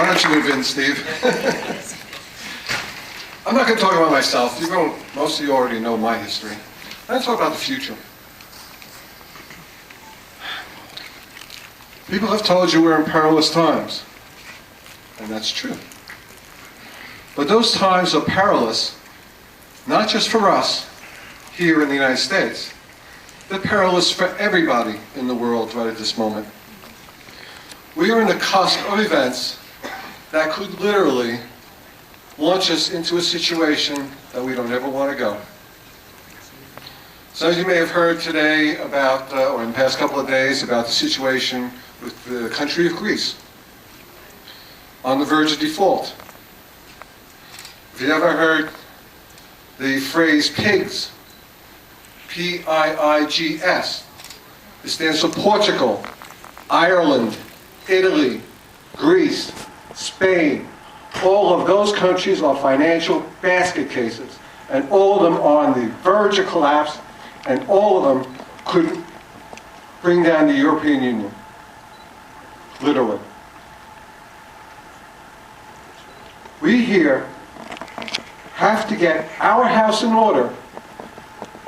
Why don't you move in, Steve? I'm not going to talk about myself. Most of you already know my history. I'm going to talk about the future. People have told you we're in perilous times, and that's true. But those times are perilous, not just for us here in the United States. They're perilous for everybody in the world right at this moment. We are in the cusp of events that could literally launch us into a situation that we don't ever want to go. Some of you may have heard today about, or in the past couple of days, about the situation with the country of Greece on the verge of default. Have you ever heard the phrase PIGS? P-I-I-G-S. It stands for Portugal, Ireland, Italy, Greece, Spain. All of those countries are financial basket cases, and all of them are on the verge of collapse, and all of them could bring down the European Union. Literally. We here have to get our house in order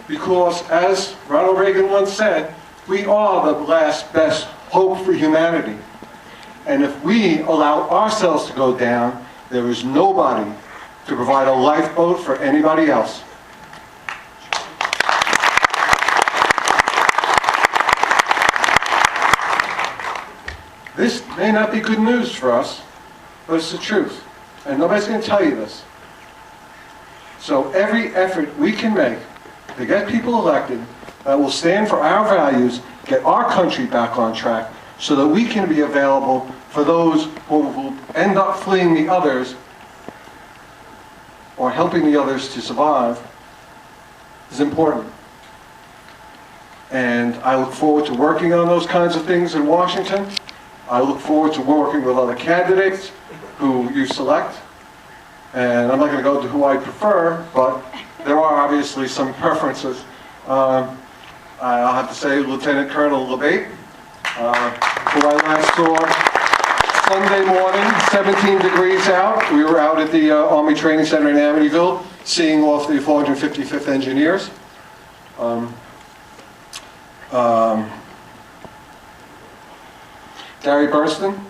because, as Ronald Reagan once said, we are the last best hope for humanity. And if we allow ourselves to go down, there is nobody to provide a lifeboat for anybody else. This may not be good news for us, but it's the truth. And nobody's going to tell you this. So every effort we can make to get people elected that will stand for our values, get our country back on track, so that we can be available for those who will end up fleeing the others or helping the others to survive, is important. And I look forward to working on those kinds of things in Washington. I look forward to working with other candidates who you select. And I'm not going to go to who I prefer, but there are obviously some preferences. I'll have to say Lieutenant Colonel LeBate, who I last saw Sunday morning, 17 degrees out. We were out at the Army Training Center in Amityville, seeing off the 455th Engineers. Gary Burston,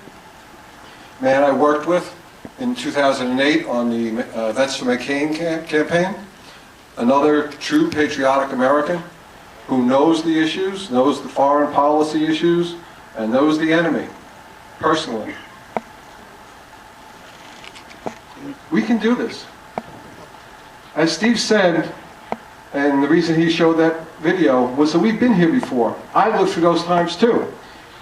man I worked with in 2008 on the Vets for McCain campaign. Another true patriotic American who knows the issues, knows the foreign policy issues, and knows the enemy personally. We can do this. As Steve said, and the reason he showed that video was that we've been here before. I lived through those times too.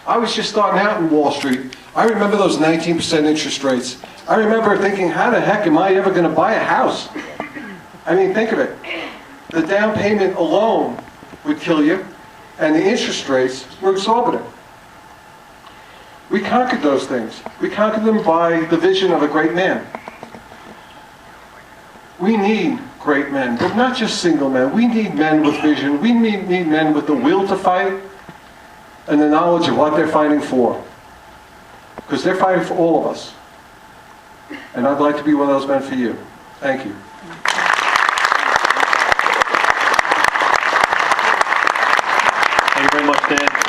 I was just starting out in Wall Street. I remember those 19% interest rates. I remember thinking, how the heck am I ever going to buy a house? I mean, think of it. The down payment alone would kill you, and the interest rates were exorbitant. We conquered those things. We conquered them by the vision of a great man. We need great men, but not just single men. We need men with vision. We need men with the will to fight and the knowledge of what they're fighting for. Because they're fighting for all of us. And I'd like to be one of those men for you. Thank you. Thank you very much, Dan.